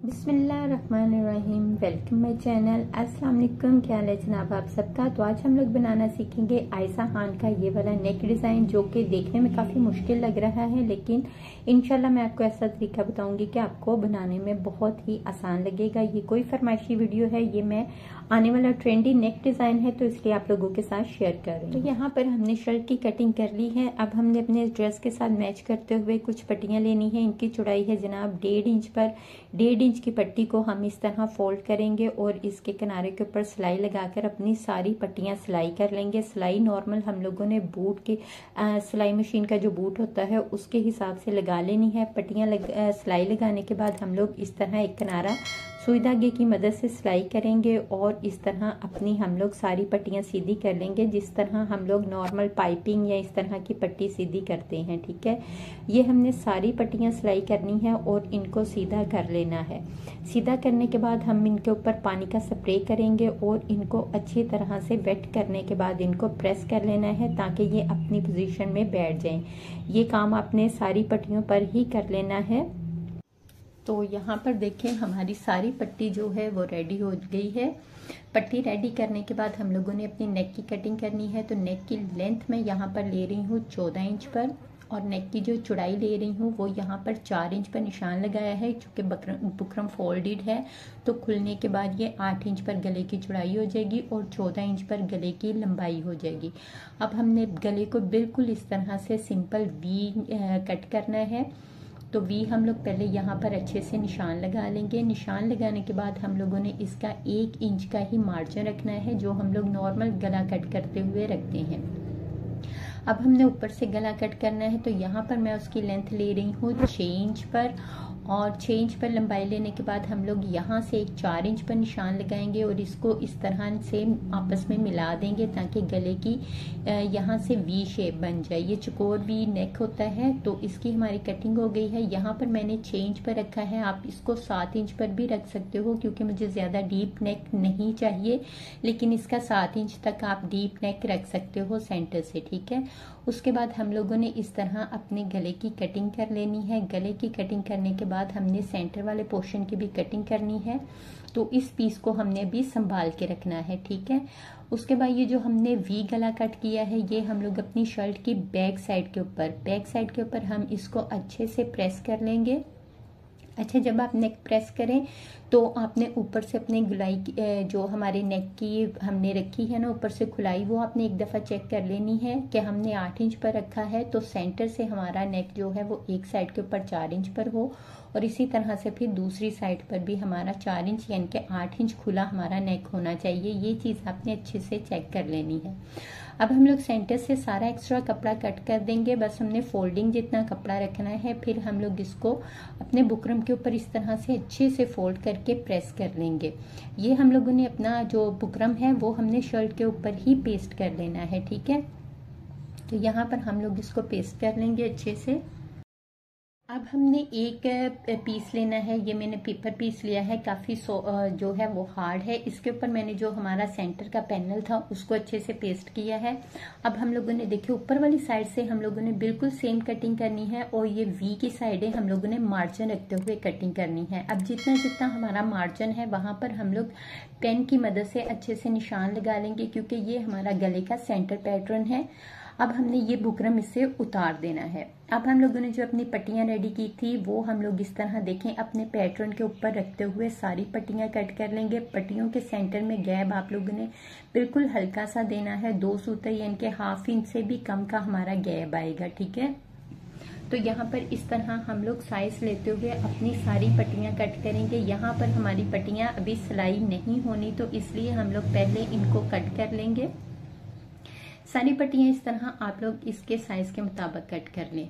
बिस्मिल्लाहिर्रहमानिर्रहीम। Welcome my channel. अस्सलाम वालेकुम। क्या हाल है जनाब आप सबका। तो आज हम लोग बनाना सीखेंगे आयशा खान का ये वाला नेक डिज़ाइन, जो कि देखने में काफ़ी मुश्किल लग रहा है, लेकिन इंशाल्लाह मैं आपको ऐसा तरीका बताऊंगी कि आपको बनाने में बहुत ही आसान लगेगा। ये कोई फरमाइशी वीडियो है, ये मैं आने वाला ट्रेंडी नेक डिज़ाइन है, तो इसलिए आप लोगों के साथ शेयर कर रही हूँ। तो यहाँ पर हमने शर्ट की कटिंग कर ली है। अब हमने अपने ड्रेस के साथ मैच करते हुए कुछ पट्टियाँ लेनी है। इनकी चौड़ाई है जनाब 1.5 इंच पर। 1.5 इंच की पट्टी को हम इस तरह फोल्ड करेंगे और इसके किनारे के ऊपर सिलाई लगाकर अपनी सारी पट्टियाँ सिलाई कर लेंगे। सिलाई नॉर्मल हम लोगों ने बूट की सिलाई मशीन का जो बूट होता है उसके हिसाब से लगा लेनी है। पट्टियाँ सिलाई लगाने के बाद हम लोग इस तरह एक किनारा सुई धागे की मदद से सिलाई करेंगे और इस तरह अपनी हम लोग सारी पट्टियाँ सीधी कर लेंगे, जिस तरह हम लोग नॉर्मल पाइपिंग या इस तरह की पट्टी सीधी करते हैं। ठीक है, ये हमने सारी पट्टियाँ सिलाई करनी है और इनको सीधा कर लेना है। सीधा करने के बाद हम इनके ऊपर पानी का स्प्रे करेंगे और इनको अच्छी तरह से वेट करने के बाद इनको प्रेस कर लेना है ताकि ये अपनी पोजीशन में बैठ जाएं। ये काम आपने सारी पट्टियों पर ही कर लेना है। तो यहाँ पर देखें हमारी सारी पट्टी जो है वो रेडी हो गई है। पट्टी रेडी करने के बाद हम लोगों ने अपनी नेक की कटिंग करनी है। तो नेक की लेंथ मैं यहाँ पर ले रही हूँ 14 इंच पर और नेक की जो चौड़ाई ले रही हूँ वो यहाँ पर 4 इंच पर निशान लगाया है, क्योंकि बुकरम फोल्डेड है। तो खुलने के बाद ये 8 इंच पर गले की चौड़ाई हो जाएगी और 14 इंच पर गले की लंबाई हो जाएगी। अब हमने गले को बिल्कुल इस तरह से सिंपल वी कट करना है। तो वी हम लोग पहले यहाँ पर अच्छे से निशान लगा लेंगे। निशान लगाने के बाद हम लोगों ने इसका 1 इंच का ही मार्जिन रखना है, जो हम लोग नॉर्मल गला कट करते हुए रखते हैं। अब हमने ऊपर से गला कट करना है, तो यहाँ पर मैं उसकी लेंथ ले रही हूँ 6 इंच पर और 6 इंच पर लंबाई लेने के बाद हम लोग यहाँ से एक 4 इंच पर निशान लगाएंगे और इसको इस तरह से आपस में मिला देंगे ताकि गले की यहाँ से वी शेप बन जाए। ये चकोर वी नेक होता है। तो इसकी हमारी कटिंग हो गई है। यहाँ पर मैंने 6 इंच पर रखा है, आप इसको 7 इंच पर भी रख सकते हो, क्योंकि मुझे ज़्यादा डीप नेक नहीं चाहिए, लेकिन इसका 7 इंच तक आप डीप नेक रख सकते हो सेंटर से। ठीक है, उसके बाद हम लोगों ने इस तरह अपने गले की कटिंग कर लेनी है। गले की कटिंग करने के बाद हमने सेंटर वाले पोर्शन की भी कटिंग करनी है। तो इस पीस को हमने भी संभाल के रखना है। ठीक है, उसके बाद ये जो हमने वी गला कट किया है ये हम लोग अपनी शर्ट की बैक साइड के ऊपर हम इसको अच्छे से प्रेस कर लेंगे। अच्छा, जब आप नेक प्रेस करें तो आपने ऊपर से अपने गुलाई जो हमारे नेक की हमने रखी है ना ऊपर से खुलाई, वो आपने एक दफ़ा चेक कर लेनी है कि हमने 8 इंच पर रखा है। तो सेंटर से हमारा नेक जो है वो एक साइड के ऊपर 4 इंच पर हो और इसी तरह से फिर दूसरी साइड पर भी हमारा 4 इंच यानी कि 8 इंच खुला हमारा नेक होना चाहिए। ये चीज़ आपने अच्छे से चेक कर लेनी है। अब हम लोग सेंटर से सारा एक्स्ट्रा कपड़ा कट कर देंगे। बस हमने फोल्डिंग जितना कपड़ा रखना है। फिर हम लोग इसको अपने बुकरम के ऊपर इस तरह से अच्छे से फोल्ड करके प्रेस कर लेंगे। ये हम लोगों ने अपना जो बुकरम है वो हमने शर्ट के ऊपर ही पेस्ट कर लेना है। ठीक है, तो यहाँ पर हम लोग इसको पेस्ट कर लेंगे अच्छे से। अब हमने एक पीस लेना है। ये मैंने पेपर पीस लिया है, काफ़ी जो है वो हार्ड है। इसके ऊपर मैंने जो हमारा सेंटर का पैनल था उसको अच्छे से पेस्ट किया है। अब हम लोगों ने देखिए ऊपर वाली साइड से हम लोगों ने बिल्कुल सेम कटिंग करनी है और ये वी की साइडें हम लोगों ने मार्जिन रखते हुए कटिंग करनी है। अब जितना जितना हमारा मार्जिन है वहां पर हम लोग पेन की मदद से अच्छे से निशान लगा लेंगे, क्योंकि ये हमारा गले का सेंटर पैटर्न है। अब हमने ये बुकरम इससे उतार देना है। अब हम लोगों ने जो अपनी पट्टियां रेडी की थी वो हम लोग इस तरह देखें अपने पैटर्न के ऊपर रखते हुए सारी पट्टियां कट कर लेंगे। पट्टियों के सेंटर में गैप आप लोगों ने बिल्कुल हल्का सा देना है, 2 सूत्र यानी कि ½ इंच से भी कम का हमारा गैप आएगा। ठीक है, तो यहाँ पर इस तरह हम लोग साइज लेते हुए अपनी सारी पट्टियां कट करेंगे। यहाँ पर हमारी पट्टियां अभी सिलाई नहीं होनी, तो इसलिए हम लोग पहले इनको कट कर लेंगे। सारी पट्टियां इस तरह आप लोग इसके साइज के मुताबिक कट कर लें।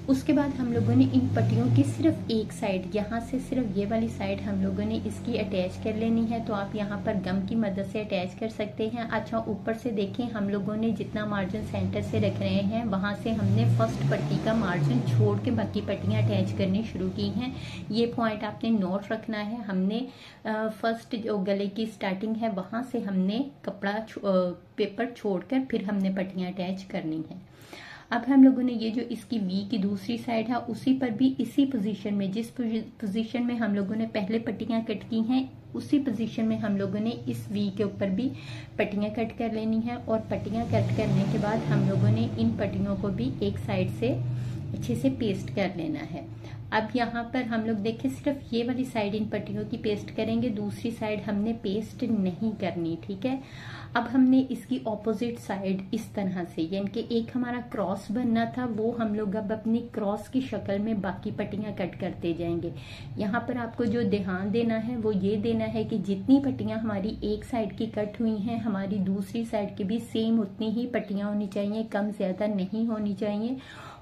उसके बाद हम लोगों ने इन पट्टियों की सिर्फ एक साइड, यहाँ से सिर्फ ये वाली साइड हम लोगों ने इसकी अटैच कर लेनी है। तो आप यहाँ पर गम की मदद से अटैच कर सकते हैं। अच्छा, ऊपर से देखें हम लोगों ने जितना मार्जिन सेंटर से रख रहे हैं वहां से हमने फर्स्ट पट्टी का मार्जिन छोड़ के बाकी पट्टियां अटैच करनी शुरू की हैं। ये पॉइंट आपने नोट रखना है। हमने फर्स्ट जो गले की स्टार्टिंग है वहां से हमने कपड़ा पेपर छोड़कर फिर हमने पट्टियां अटैच करनी है। अब हम लोगों ने ये जो इसकी वी की दूसरी साइड है उसी पर भी इसी पोजीशन में, जिस पोजीशन में हम लोगों ने पहले पट्टियां कट की हैं, उसी पोजीशन में हम लोगों ने इस वी के ऊपर भी पट्टियां कट कर लेनी है। और पट्टियां कट करने के बाद हम लोगों ने इन पट्टियों को भी एक साइड से अच्छे से पेस्ट कर लेना है। अब यहाँ पर हम लोग देखें, सिर्फ ये वाली साइड इन पट्टियों की पेस्ट करेंगे, दूसरी साइड हमने पेस्ट नहीं करनी, ठीक है। अब हमने इसकी ऑपोजिट साइड इस तरह से, यानी कि एक हमारा क्रॉस बनना था, वो हम लोग अब अपनी क्रॉस की शक्ल में बाकी पट्टियां कट करते जाएंगे। यहाँ पर आपको जो ध्यान देना है वो ये देना है कि जितनी पट्टियां हमारी एक साइड की कट हुई हैं, हमारी दूसरी साइड की भी सेम उतनी ही पट्टियां होनी चाहिए, कम ज्यादा नहीं होनी चाहिए।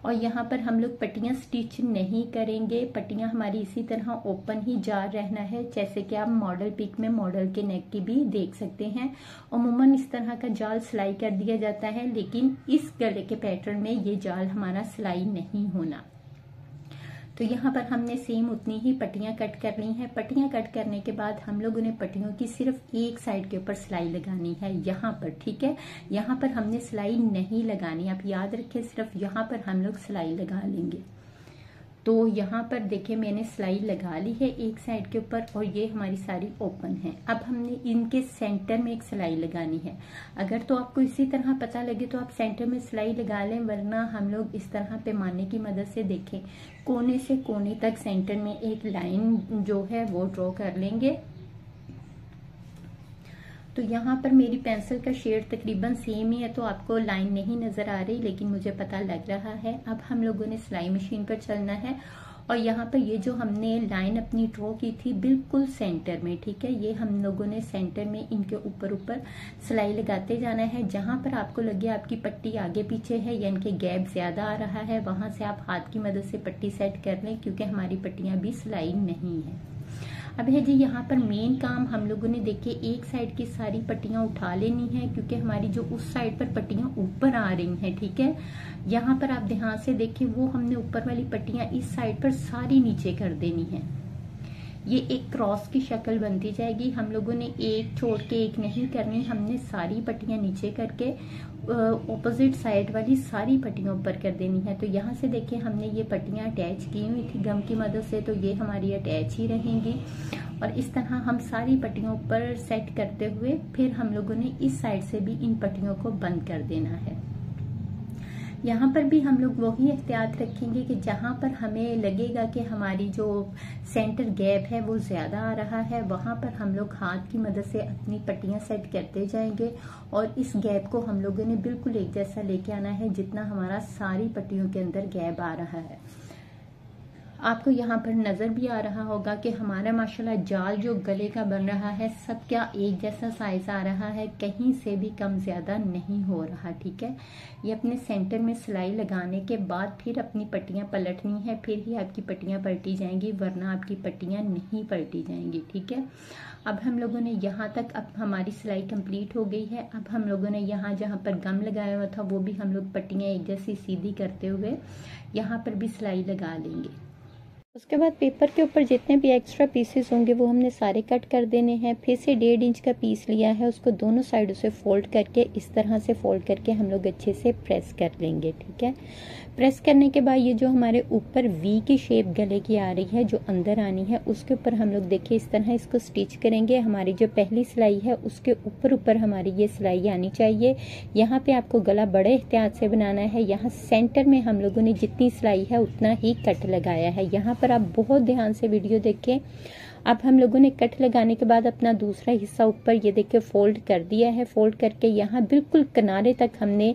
और यहाँ पर हम लोग पट्टियां स्टिच नहीं करेंगे, पट्टियां हमारी इसी तरह ओपन ही जार रहना है, जैसे कि आप मॉडल पिक में मॉडल के नेक की भी देख सकते हैं। अमूमन इस तरह का जाल सिलाई कर दिया जाता है, लेकिन इस गले के पैटर्न में ये जाल हमारा सिलाई नहीं होना। तो यहाँ पर हमने सेम उतनी ही पट्टियां कट कर ली हैं। पट्टियां कट करने के बाद हम लोगों ने पट्टियों की सिर्फ एक साइड के ऊपर सिलाई लगानी है यहाँ पर, ठीक है। यहाँ पर हमने सिलाई नहीं लगानी, आप याद रखें, सिर्फ यहाँ पर हम लोग सिलाई लगा लेंगे। तो यहाँ पर देखिए मैंने सिलाई लगा ली है एक साइड के ऊपर, और ये हमारी सारी ओपन है। अब हमने इनके सेंटर में एक सिलाई लगानी है। अगर तो आपको इसी तरह पता लगे तो आप सेंटर में सिलाई लगा लें, वरना हम लोग इस तरह पैमाने की मदद से देखें, कोने से कोने तक सेंटर में एक लाइन जो है वो ड्रॉ कर लेंगे। तो यहाँ पर मेरी पेंसिल का शेड तकरीबन सेम ही है, तो आपको लाइन नहीं नजर आ रही, लेकिन मुझे पता लग रहा है। अब हम लोगों ने सिलाई मशीन पर चलना है, और यहाँ पर ये जो हमने लाइन अपनी ड्रॉ की थी बिल्कुल सेंटर में, ठीक है, ये हम लोगों ने सेंटर में इनके ऊपर ऊपर सिलाई लगाते जाना है। जहां पर आपको लगे आपकी पट्टी आगे पीछे है, यानी कि गैप ज्यादा आ रहा है, वहां से आप हाथ की मदद से पट्टी सेट कर लें, क्योंकि हमारी पट्टियां भी सिलाई नहीं है। अब है जी यहाँ पर मेन काम हम लोगों ने देखिए एक साइड की सारी पट्टियां उठा लेनी है, क्योंकि हमारी जो उस साइड पर पट्टियां ऊपर आ रही हैं, ठीक है। यहाँ पर आप ध्यान से देखिए, वो हमने ऊपर वाली पट्टियां इस साइड पर सारी नीचे कर देनी है। ये एक क्रॉस की शक्ल बनती जाएगी। हम लोगों ने एक छोड़ के एक नहीं करनी, हमने सारी पट्टियां नीचे करके ऑपोजिट साइड वाली सारी पट्टियों ऊपर कर देनी है। तो यहाँ से देखिए हमने ये पट्टियां अटैच की हुई थी गम की मदद से, तो ये हमारी अटैच ही रहेंगी। और इस तरह हम सारी पट्टियों पर सेट करते हुए फिर हम लोगों ने इस साइड से भी इन पट्टियों को बंद कर देना है। यहाँ पर भी हम लोग वही एहतियात रखेंगे कि जहाँ पर हमें लगेगा कि हमारी जो सेंटर गैप है वो ज्यादा आ रहा है, वहां पर हम लोग हाथ की मदद से अपनी पट्टियां सेट करते जाएंगे, और इस गैप को हम लोगों ने बिल्कुल एक जैसा लेके आना है जितना हमारा सारी पट्टियों के अंदर गैप आ रहा है। आपको यहाँ पर नजर भी आ रहा होगा कि हमारा माशाल्लाह जाल जो गले का बन रहा है सब क्या एक जैसा साइज आ रहा है, कहीं से भी कम ज्यादा नहीं हो रहा, ठीक है। ये अपने सेंटर में सिलाई लगाने के बाद फिर अपनी पट्टियां पलटनी है, फिर ही आपकी पट्टियां पलटी जाएंगी, वरना आपकी पट्टियां नहीं पलटी जाएंगी, ठीक है। अब हम लोगों ने यहाँ तक, अब हमारी सिलाई कंप्लीट हो गई है। अब हम लोगों ने यहाँ जहाँ पर गम लगाया हुआ था वो भी हम लोग पट्टियां एक जैसी सीधी करते हुए यहाँ पर भी सिलाई लगा लेंगे। उसके बाद पेपर के ऊपर जितने भी एक्स्ट्रा पीसेस होंगे वो हमने सारे कट कर देने हैं। फिर से 1.5 इंच का पीस लिया है, उसको दोनों साइडों से फोल्ड करके इस तरह से फोल्ड करके हम लोग अच्छे से प्रेस कर लेंगे, ठीक है। प्रेस करने के बाद ये जो हमारे ऊपर वी की शेप गले की आ रही है, जो अंदर आनी है, उसके ऊपर हम लोग देखिए इस तरह इसको स्टिच करेंगे। हमारी जो पहली सिलाई है उसके ऊपर ऊपर हमारी ये सिलाई आनी चाहिए। यहाँ पे आपको गला बड़े एहतियात से बनाना है। यहाँ सेंटर में हम लोगों ने जितनी सिलाई है उतना ही कट लगाया है। यहाँ पर आप बहुत ध्यान से वीडियो देखें। अब हम लोगों ने कट लगाने के बाद अपना दूसरा हिस्सा ऊपर ये देखिए फोल्ड कर दिया है। फोल्ड करके यहाँ बिल्कुल किनारे तक हमने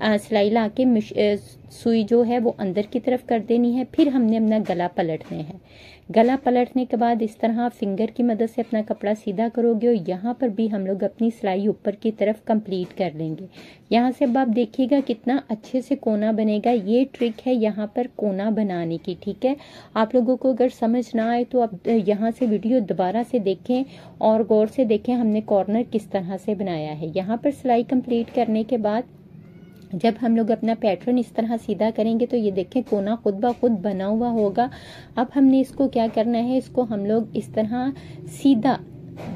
सिलाई ला के सुई जो है वो अंदर की तरफ कर देनी है। फिर हमने अपना गला पलटना है। गला पलटने के बाद इस तरह फिंगर की मदद से अपना कपड़ा सीधा करोगे और यहाँ पर भी हम लोग अपनी सिलाई ऊपर की तरफ कंप्लीट कर लेंगे। यहाँ से अब आप देखिएगा कितना अच्छे से कोना बनेगा। ये ट्रिक है यहाँ पर कोना बनाने की, ठीक है। आप लोगों को अगर समझ ना आए तो आप यहाँ से वीडियो दोबारा से देखें और गौर से देखें हमने कॉर्नर किस तरह से बनाया है। यहाँ पर सिलाई कंप्लीट करने के बाद जब हम लोग अपना पैटर्न इस तरह सीधा करेंगे तो ये देखें कोना खुद ब खुद बना हुआ होगा। अब हमने इसको क्या करना है, इसको हम लोग इस तरह सीधा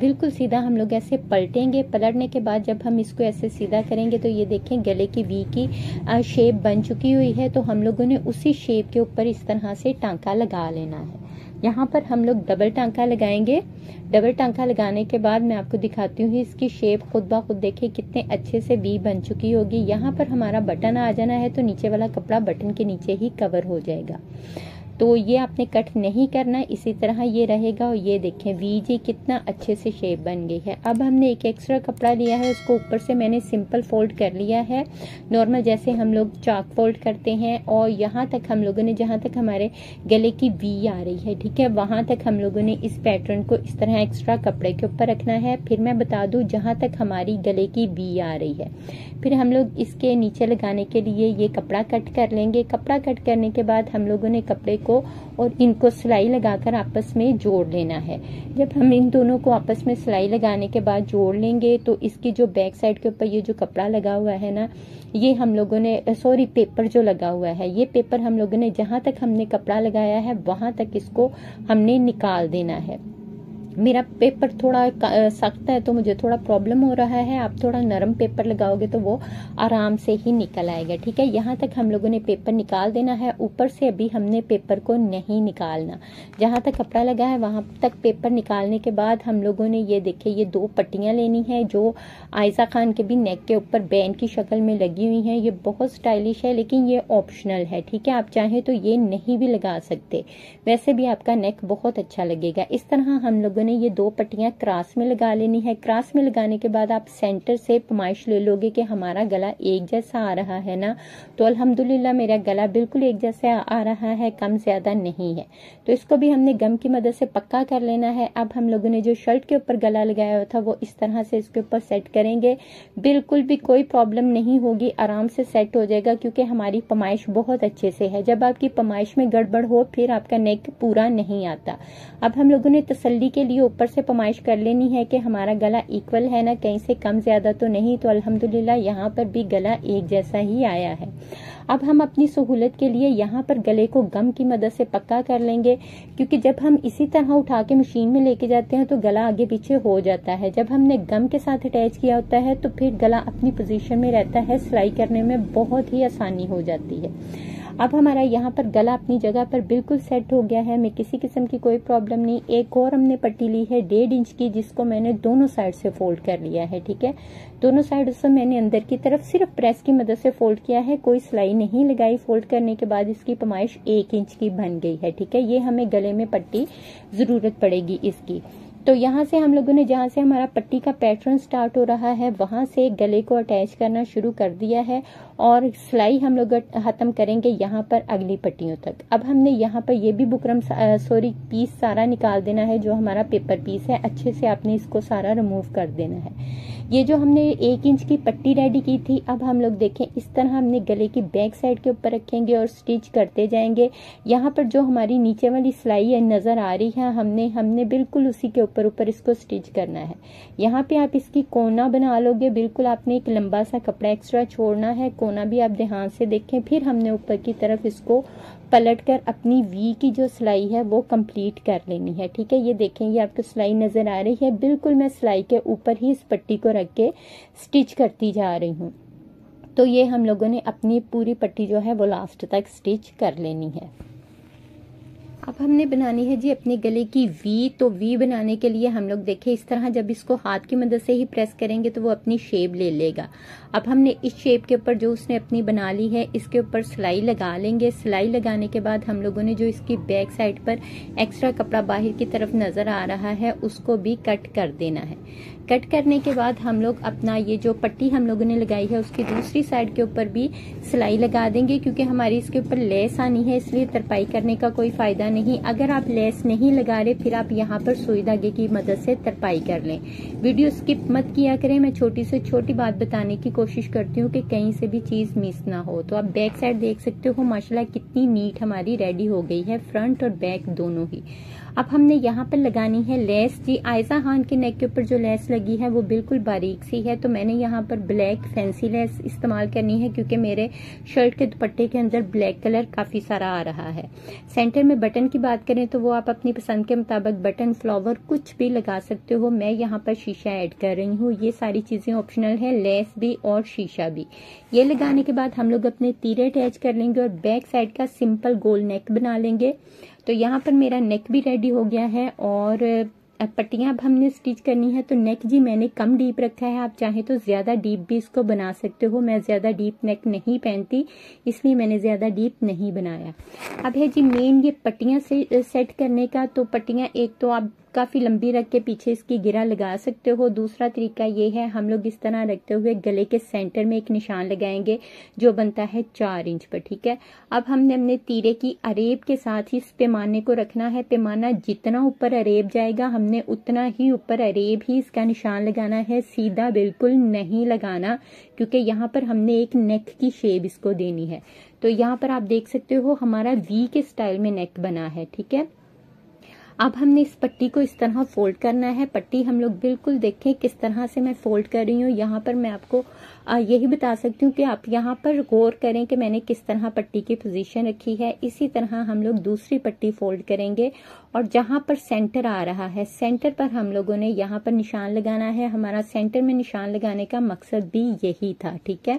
बिल्कुल सीधा हम लोग ऐसे पलटेंगे। पलटने के बाद जब हम इसको ऐसे सीधा करेंगे तो ये देखें गले की वी की शेप बन चुकी हुई है। तो हम लोगों ने उसी शेप के ऊपर इस तरह से टांका लगा लेना है। यहाँ पर हम लोग डबल टांका लगाएंगे। डबल टांका लगाने के बाद मैं आपको दिखाती हूँ इसकी शेप खुद ब खुद देखिए कितने अच्छे से वी बन चुकी होगी। यहाँ पर हमारा बटन आ जाना है तो नीचे वाला कपड़ा बटन के नीचे ही कवर हो जाएगा। तो ये आपने कट नहीं करना, इसी तरह ये रहेगा। और ये देखें वी जी कितना अच्छे से शेप बन गई है। अब हमने एक एक्स्ट्रा कपड़ा लिया है, उसको ऊपर से मैंने सिंपल फोल्ड कर लिया है, नॉर्मल जैसे हम लोग चाक फोल्ड करते हैं। और यहाँ तक हम लोगों ने जहाँ तक हमारे गले की वी आ रही है, ठीक है, वहां तक हम लोगों ने इस पैटर्न को इस तरह एक्स्ट्रा कपड़े के ऊपर रखना है। फिर मैं बता दूं जहां तक हमारी गले की वी आ रही है, फिर हम लोग इसके नीचे लगाने के लिए ये कपड़ा कट कर लेंगे। कपड़ा कट करने के बाद हम लोगों ने कपड़े को और इनको सिलाई लगाकर आपस में जोड़ लेना है। जब हम इन दोनों को आपस में सिलाई लगाने के बाद जोड़ लेंगे तो इसकी जो बैक साइड के ऊपर ये जो कपड़ा लगा हुआ है ना, ये हम लोगों ने पेपर जो लगा हुआ है, ये पेपर हम लोगों ने जहां तक हमने कपड़ा लगाया है वहां तक इसको हमने निकाल देना है। मेरा पेपर थोड़ा सख्त है तो मुझे थोड़ा प्रॉब्लम हो रहा है। आप थोड़ा नरम पेपर लगाओगे तो वो आराम से ही निकल आएगा, ठीक है। यहाँ तक हम लोगों ने पेपर निकाल देना है। ऊपर से अभी हमने पेपर को नहीं निकालना, जहाँ तक कपड़ा लगा है वहां तक पेपर निकालने के बाद हम लोगों ने ये देखिए ये 2 पट्टियां लेनी है जो आयशा खान के भी नेक के ऊपर बैन की शक्ल में लगी हुई है। ये बहुत स्टाइलिश है लेकिन ये ऑप्शनल है, ठीक है। आप चाहें तो ये नहीं भी लगा सकते, वैसे भी आपका नेक बहुत अच्छा लगेगा। इस तरह हम लोगों ने ये 2 पट्टियां क्रॉस में लगा लेनी है। क्रॉस में लगाने के बाद आप सेंटर से पमाइश ले लोगे कि हमारा गला एक जैसा आ रहा है ना, तो अल्हम्दुलिल्लाह मेरा गला बिल्कुल एक जैसा आ रहा है, कम ज्यादा नहीं है। तो इसको भी हमने गम की मदद से पक्का कर लेना है। अब हम लोगों ने जो शर्ट के ऊपर गला लगाया हुआ था वो इस तरह से इसके ऊपर सेट करेंगे। बिल्कुल भी कोई प्रॉब्लम नहीं होगी, आराम से सेट हो जाएगा क्योंकि हमारी पमाइश बहुत अच्छे से है। जब आपकी पमाइश में गड़बड़ हो फिर आपका नेक पूरा नहीं आता। अब हम लोगों ने तसल्ली के लिए ऊपर से पमाइश कर लेनी है कि हमारा गला इक्वल है ना, कहीं से कम ज्यादा तो नहीं। तो अल्हम्दुलिल्लाह यहाँ पर भी गला एक जैसा ही आया है। अब हम अपनी सहूलत के लिए यहाँ पर गले को गम की मदद से पक्का कर लेंगे, क्योंकि जब हम इसी तरह उठा के मशीन में लेके जाते हैं तो गला आगे पीछे हो जाता है। जब हमने गम के साथ अटैच किया होता है तो फिर गला अपनी पोजीशन में रहता है, सिलाई करने में बहुत ही आसानी हो जाती है। अब हमारा यहाँ पर गला अपनी जगह पर बिल्कुल सेट हो गया है, मैं किसी किस्म की कोई प्रॉब्लम नहीं। एक और हमने पट्टी ली है 1.5 इंच की, जिसको मैंने दोनों साइड से फोल्ड कर लिया है, ठीक है। दोनों साइड से मैंने अंदर की तरफ सिर्फ प्रेस की मदद से फोल्ड किया है, कोई सिलाई नहीं लगाई। फोल्ड करने के बाद इसकी पमाइश 1 इंच की बन गई है, ठीक है। ये हमें गले में पट्टी जरूरत पड़ेगी इसकी। तो यहाँ से हम लोगों ने जहाँ से हमारा पट्टी का पैटर्न स्टार्ट हो रहा है वहां से गले को अटैच करना शुरू कर दिया है और सिलाई हम लोग खत्म करेंगे यहाँ पर अगली पट्टियों तक। अब हमने यहाँ पर ये भी बुकरम पीस सारा निकाल देना है, जो हमारा पेपर पीस है, अच्छे से आपने इसको सारा रिमूव कर देना है। ये जो हमने 1 इंच की पट्टी रेडी की थी, अब हम लोग देखें इस तरह हमने गले की बैक साइड के ऊपर रखेंगे और स्टिच करते जाएंगे। यहाँ पर जो हमारी नीचे वाली सिलाई नजर आ रही है हमने बिल्कुल उसी के ऊपर इसको स्टिच करना है। यहाँ पे आप इसकी कोना बना लोगे, बिल्कुल आपने एक लंबा सा कपड़ा एक्स्ट्रा छोड़ना है, कोना भी आप ध्यान से देखें। फिर हमने ऊपर की तरफ इसको पलट कर अपनी वी की जो सिलाई है वो कंप्लीट कर लेनी है, ठीक है। ये देखें ये आपको सिलाई नजर आ रही है, बिल्कुल मैं सिलाई के ऊपर ही इस पट्टी को रख के स्टिच करती जा रही हूँ। तो ये हम लोगों ने अपनी पूरी पट्टी जो है वो लास्ट तक स्टिच कर लेनी है। अब हमने बनानी है जी अपने गले की वी। तो वी बनाने के लिए हम लोग देखें इस तरह जब इसको हाथ की मदद से ही प्रेस करेंगे तो वो अपनी शेप ले लेगा। अब हमने इस शेप के ऊपर जो उसने अपनी बना ली है इसके ऊपर सिलाई लगा लेंगे। सिलाई लगाने के बाद हम लोगों ने जो इसकी बैक साइड पर एक्स्ट्रा कपड़ा बाहर की तरफ नजर आ रहा है उसको भी कट कर देना है। कट करने के बाद हम लोग अपना ये जो पट्टी हम लोगों ने लगाई है उसकी दूसरी साइड के ऊपर भी सिलाई लगा देंगे, क्योंकि हमारी इसके ऊपर लेस आनी है, इसलिए तरपाई करने का कोई फायदा नहीं। अगर आप लेस नहीं लगा रहे फिर आप यहाँ पर सुई धागे की मदद से तरपाई कर लें। वीडियो स्किप मत किया करें, मैं छोटी से छोटी बात बताने की कोशिश करती हूँ कि कहीं से भी चीज मिस ना हो। तो आप बैक साइड देख सकते हो माशाल्लाह कितनी नीट हमारी रेडी हो गई है, फ्रंट और बैक दोनों ही। अब हमने यहाँ पर लगानी है लेस जी। आयशा खान के नेक के ऊपर जो लेस लगी है वो बिल्कुल बारीक सी है, तो मैंने यहाँ पर ब्लैक फैंसी लेस इस्तेमाल करनी है, क्योंकि मेरे शर्ट के दुपट्टे के अंदर ब्लैक कलर काफी सारा आ रहा है। सेंटर में बटन फ्लावर की बात करें तो वो आप अपनी पसंद के मुताबिक बटन, फ्लावर कुछ भी लगा सकते हो। मैं यहाँ पर शीशा ऐड कर रही हूँ। ये सारी चीजें ऑप्शनल है, लेस भी और शीशा भी। ये लगाने के बाद हम लोग अपने तीरे अटैच कर लेंगे और बैक साइड का सिंपल गोल नेक बना लेंगे। तो यहाँ पर मेरा नेक भी रेडी हो गया है और पट्टियां अब हमने स्टिच करनी है। तो नेक जी मैंने कम डीप रखा है, आप चाहे तो ज्यादा डीप भी इसको बना सकते हो। मैं ज्यादा डीप नेक नहीं पहनती, इसलिए मैंने ज्यादा डीप नहीं बनाया। अब है जी मेन ये पट्टियां से सेट करने का। तो पट्टियां एक तो आप काफी लंबी रख के पीछे इसकी गिरा लगा सकते हो। दूसरा तरीका ये है, हम लोग इस तरह रखते हुए गले के सेंटर में एक निशान लगाएंगे जो बनता है 4 इंच पर। ठीक है, अब हमने अपने तीरे की अरेब के साथ ही इस पैमाने को रखना है। पैमाना जितना ऊपर अरेब जाएगा हमने उतना ही ऊपर अरेब ही इसका निशान लगाना है, सीधा बिल्कुल नहीं लगाना, क्योंकि यहाँ पर हमने एक नेक की शेप इसको देनी है। तो यहाँ पर आप देख सकते हो हमारा वी के स्टाइल में नेक बना है। ठीक है, अब हमने इस पट्टी को इस तरह फोल्ड करना है। पट्टी हम लोग बिल्कुल देखें किस तरह से मैं फोल्ड कर रही हूँ। यहाँ पर मैं आपको यही बता सकती हूँ कि आप यहाँ पर गौर करें कि मैंने किस तरह पट्टी की पोजीशन रखी है। इसी तरह हम लोग दूसरी पट्टी फोल्ड करेंगे और जहाँ पर सेंटर आ रहा है, सेंटर पर हम लोगों ने यहाँ पर निशान लगाना है। हमारा सेंटर में निशान लगाने का मकसद भी यही था। ठीक है,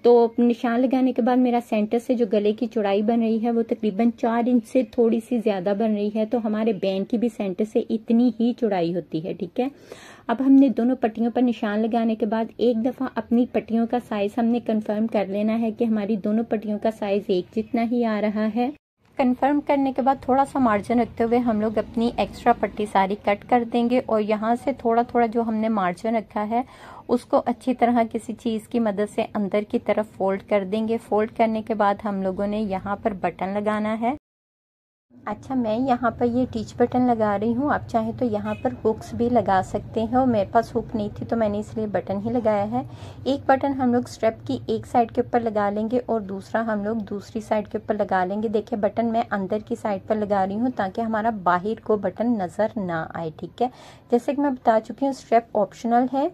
तो निशान लगाने के बाद मेरा सेंटर से जो गले की चौड़ाई बन रही है वो तकरीबन 4 इंच से थोड़ी सी ज्यादा बन रही है। तो हमारे बैंड की भी सेंटर से इतनी ही चौड़ाई होती है। ठीक है, अब हमने दोनों पट्टियों पर निशान लगाने के बाद एक दफा अपनी पट्टियों का साइज हमने कंफर्म कर लेना है कि हमारी दोनों पट्टियों का साइज एक जितना ही आ रहा है। कंफर्म करने के बाद थोड़ा सा मार्जिन रखते हुए हम लोग अपनी एक्स्ट्रा पट्टी सारी कट कर देंगे और यहाँ से थोड़ा थोड़ा जो हमने मार्जिन रखा है उसको अच्छी तरह किसी चीज की मदद से अंदर की तरफ फोल्ड कर देंगे। फोल्ड करने के बाद हम लोगों ने यहाँ पर बटन लगाना है। अच्छा, मैं यहाँ पर ये टीच बटन लगा रही हूँ, आप चाहे तो यहाँ पर हुक्स भी लगा सकते हो। मेरे पास हुक नहीं थी तो मैंने इसलिए बटन ही लगाया है। एक बटन हम लोग स्ट्रेप की एक साइड के ऊपर लगा लेंगे और दूसरा हम लोग दूसरी साइड के ऊपर लगा लेंगे। देखिए बटन मैं अंदर की साइड पर लगा रही हूँ ताकि हमारा बाहर को बटन नजर ना आए। ठीक है, जैसे कि मैं बता चुकी हूँ स्ट्रेप ऑप्शनल है।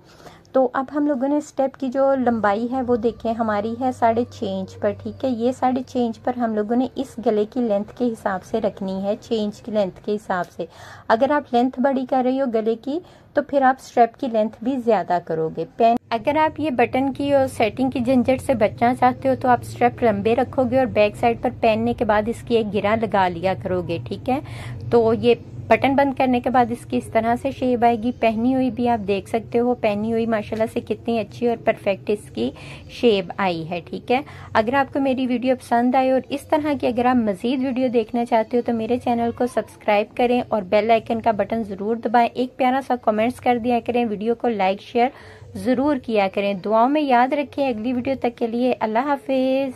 तो अब हम लोगों ने स्टेप की जो लंबाई है वो देखें हमारी है 6.5 इंच पर। ठीक है, ये 6.5 इंच पर हम लोगों ने इस गले की लेंथ के हिसाब से रखनी है, 6 इंच की लेंथ के हिसाब से। अगर आप लेंथ बड़ी कर रही हो गले की तो फिर आप स्ट्रेप की लेंथ भी ज्यादा करोगे। पेन अगर आप ये बटन की और सेटिंग की झंझट से बचना चाहते हो तो आप स्ट्रेप लंबे रखोगे और बैक साइड पर पहनने के बाद इसकी एक गिरा लगा लिया करोगे। ठीक है, तो ये बटन बंद करने के बाद इसकी इस तरह से शेप आएगी। पहनी हुई भी आप देख सकते हो, पहनी हुई माशाल्लाह से कितनी अच्छी और परफेक्ट इसकी शेप आई है। ठीक है, अगर आपको मेरी वीडियो पसंद आए और इस तरह की अगर आप मजीद वीडियो देखना चाहते हो तो मेरे चैनल को सब्सक्राइब करें और बेल आइकन का बटन जरूर दबाएं। एक प्यारा सा कमेंट्स कर दिया करें, वीडियो को लाइक शेयर जरूर किया करें। दुआओं में याद रखें। अगली वीडियो तक के लिए अल्लाह हाफिज।